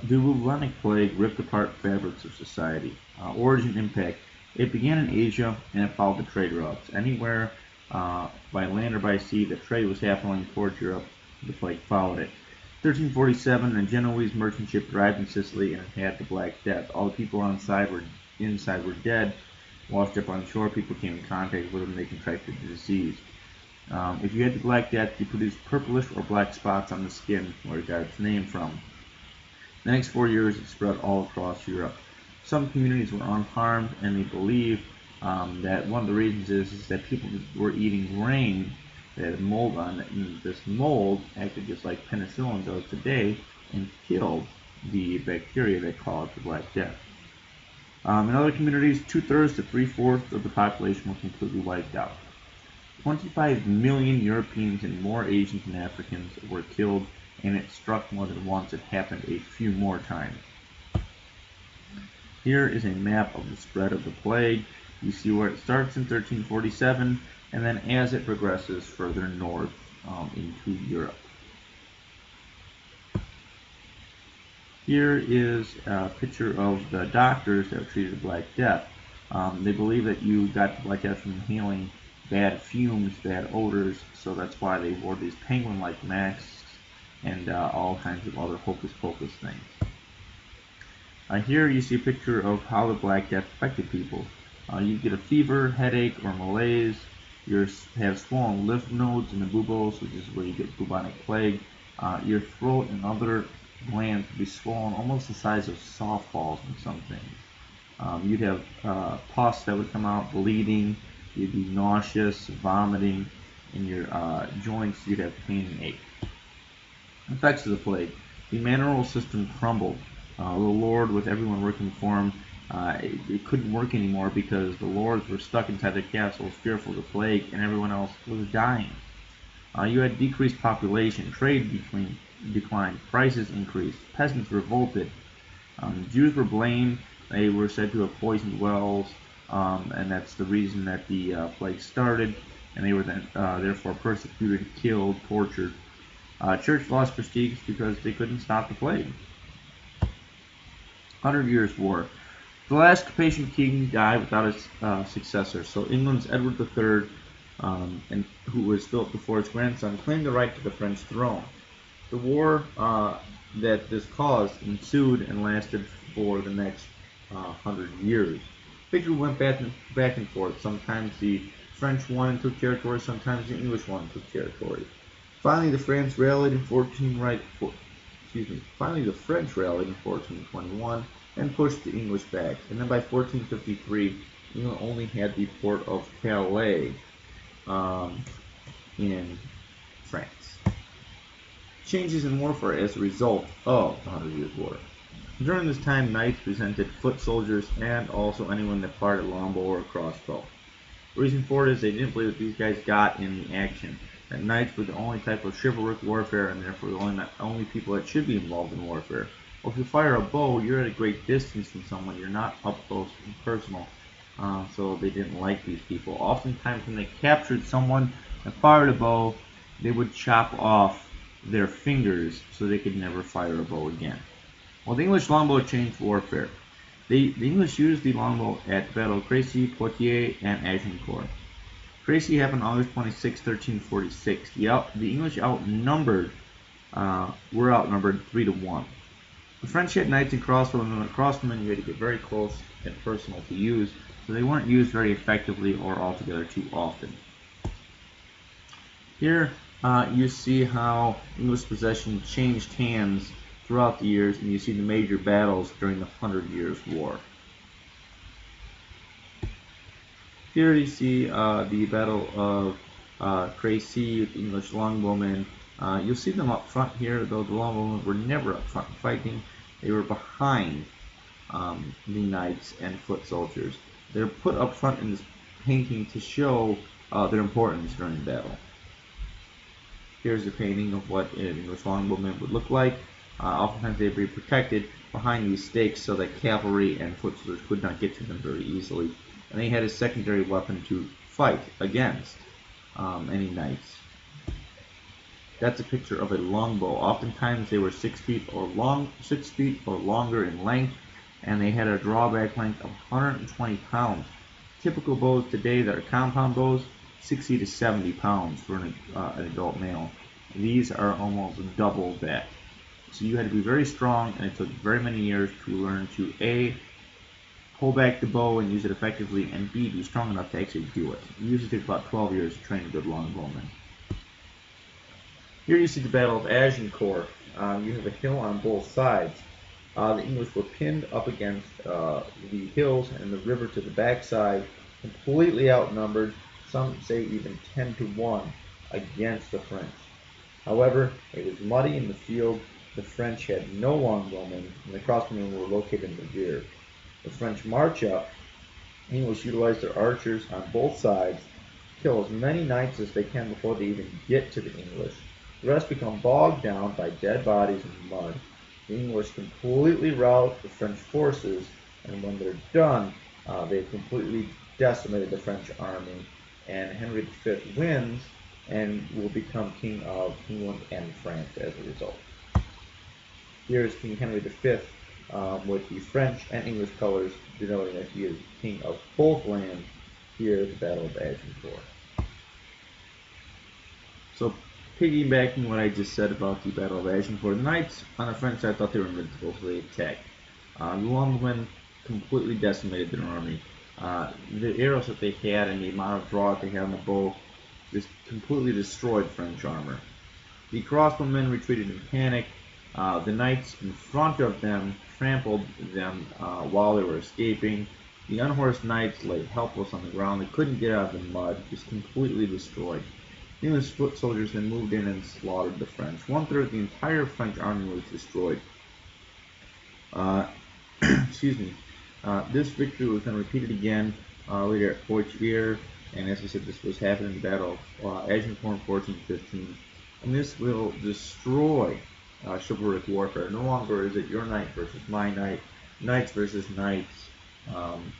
The bubonic plague ripped apart fabrics of society. Origin impact. It began in Asia and it followed the trade routes. Anywhere by land or by sea that trade was happening towards Europe, the plague followed it. 1347, a Genoese merchant ship arrived in Sicily and it had the Black Death. All the people inside were dead. Washed up on shore, people came in contact with them, they contracted the disease. If you had the Black Death, you produced purplish or black spots on the skin, where it got its name from. The next 4 years, it spread all across Europe. Some communities were unharmed, and they believe that one of the reasons is that people were eating grain that had mold on it, and this mold acted just like penicillin does today and killed the bacteria that caused the Black Death. In other communities, two-thirds to three-fourths of the population were completely wiped out. 25 million Europeans and more Asians and Africans were killed, and it struck more than once. It happened a few more times. Here is a map of the spread of the plague. You see where it starts in 1347, and then as it progresses further north into Europe. Here is a picture of the doctors that treated the Black Death. They believe that you got the Black Death from inhaling bad fumes, bad odors, so that's why they wore these penguin-like masks and all kinds of other hocus-pocus things. Here you see a picture of how the Black Death affected people. You get a fever, headache, or malaise. You have swollen lymph nodes in the buboes, which is where you get bubonic plague. Your throat and other glands would be swollen, almost the size of softballs in some things. You'd have pus that would come out, bleeding. You'd be nauseous, vomiting. In your joints, you'd have pain and ache. Effects of the plague. The manorial system crumbled. The lord, with everyone working for him, it couldn't work anymore because the lords were stuck inside their castles, fearful of the plague, and everyone else was dying. You had decreased population, trade declined, prices increased, peasants revolted. Jews were blamed. They were said to have poisoned wells, and that's the reason that the plague started. And they were then therefore persecuted, killed, tortured. Church lost prestige because they couldn't stop the plague. 100 Years' War. The last Capetian king died without a successor, so England's Edward III, who was Philip IV's grandson, claimed the right to the French throne. The war that this caused ensued and lasted for the next 100 years. Victory went back and forth. Sometimes the French won and took territory, sometimes the English won and took territory. Finally, the French rallied in 1421 and pushed the English back. And then by 1453, England only had the port of Calais in France. Changes in warfare as a result of the 100 Years' War. During this time, knights presented foot soldiers and also anyone that fired a longbow or a crossbow. The reason for it is they didn't believe that these guys got in the action. That knights were the only type of chivalric warfare, and therefore the only people that should be involved in warfare. Well, if you fire a bow, you're at a great distance from someone. You're not up close and personal. So they didn't like these people. Oftentimes, when they captured someone and fired a bow, they would chop off their fingers so they could never fire a bow again. Well, the English longbow changed warfare. The English used the longbow at Battle of Crécy, Poitiers, and Agincourt. Crécy happened August 26, 1346. The English were outnumbered 3-1. The French had knights and crossbowmen, and with crossbowmen you had to get very close and personal to use, so they weren't used very effectively or altogether too often. Here you see how English possession changed hands throughout the years, and you see the major battles during the 100 Years' War. Here you see the Battle of Crécy with the English longbowmen. You'll see them up front here, though the longbowmen were never up front fighting. They were behind the knights and foot soldiers. They're put up front in this painting to show their importance during battle. Here's a painting of what an English longbowman would look like. Oftentimes they'd be protected behind these stakes so that cavalry and foot soldiers could not get to them very easily. And they had a secondary weapon to fight against any knights That's a picture of a longbow. Oftentimes they were 6 feet or 6 feet or longer in length, and they had a drawback length of 120 pounds. Typical bows today that are compound bows, 60 to 70 pounds for an adult male. These are almost double that. So you had to be very strong, and it took very many years to learn to A, pull back the bow and use it effectively, and B, be strong enough to actually do it. It usually takes about 12 years to train a good longbowman. Here you see the Battle of Agincourt. You have a hill on both sides. The English were pinned up against the hills and the river to the backside, completely outnumbered, some say even 10 to 1 against the French. However, it was muddy in the field, the French had no longbowmen, and the crossbowmen were located in the rear. The French march up, English utilize their archers on both sides, kill as many knights as they can before they even get to the English. The rest become bogged down by dead bodies and mud. The English completely rout the French forces, and when they're done, they've completely decimated the French army, and Henry V wins and will become king of England and France as a result. Here is King Henry V with the French and English colors, denoting that he is king of both lands here at the Battle of Agincourt. So, piggybacking what I just said about the Battle of Agincourt, the knights on the French side thought they were invincible, so they attacked. The longbowmen completely decimated their army. The arrows that they had and the amount of draw that they had on the bow just completely destroyed French armor. The crossbowmen retreated in panic. The knights in front of them trampled them while they were escaping. The unhorsed knights lay helpless on the ground. They couldn't get out of the mud, just completely destroyed. The English foot soldiers then moved in and slaughtered the French. 1/3 of the entire French army was destroyed. Excuse me. This victory was then repeated again later at Poitiers, and as I said, this was happening in the Battle of Agincourt in 1415. And this will destroy chivalric warfare. No longer is it your knight versus my knight, knights versus knights.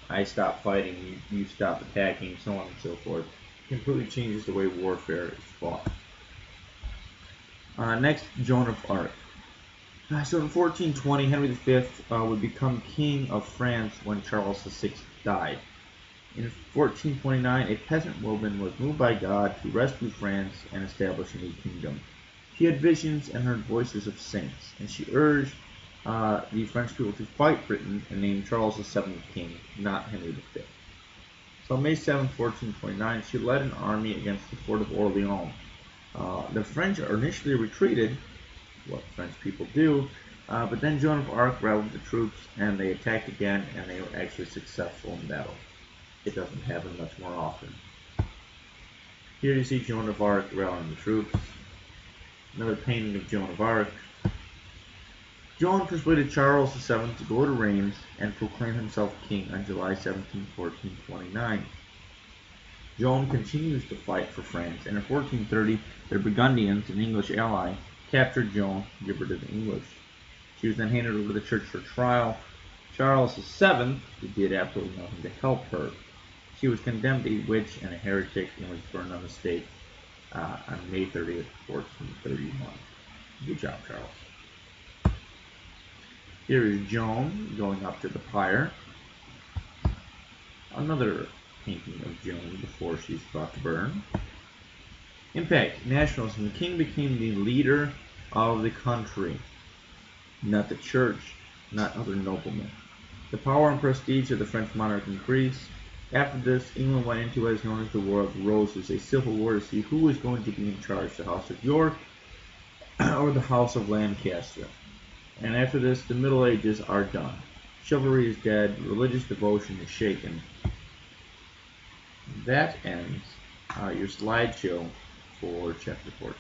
I stop fighting, you stop attacking, so on and so forth. It completely changes the way warfare is fought. Next, Joan of Arc. So in 1420, Henry V would become king of France when Charles VI died. In 1429, a peasant woman was moved by God to rescue France and establish a new kingdom. She had visions and heard voices of saints, and she urged the French people to fight Britain and named Charles VII king, not Henry V. So on May 7, 1429, she led an army against the fort of Orleans. The French initially retreated, what French people do, but then Joan of Arc rallied the troops, and they attacked again, and they were actually successful in battle. It doesn't happen much more often. Here you see Joan of Arc rallying the troops. Another painting of Joan of Arc. Joan persuaded Charles VII to go to Reims and proclaim himself king on July 17, 1429. Joan continues to fight for France, and in 1430, the Burgundians, an English ally, captured Joan and gave her to the English. She was then handed over to the church for trial. Charles VII did absolutely nothing to help her. She was condemned a witch and a heretic and was burned on the stake on May 30th, 1431. Good job, Charles. Here is Joan going up to the pyre. Another painting of Joan before she's about to burn. Impact, nationalism. The king became the leader of the country, not the church, not other noblemen. The power and prestige of the French monarch increased. After this, England went into what is known as the War of Roses, a civil war to see who was going to be in charge, the House of York or the House of Lancaster. And after this, the Middle Ages are done. Chivalry is dead, religious devotion is shaken. That ends your slideshow for Chapter 14.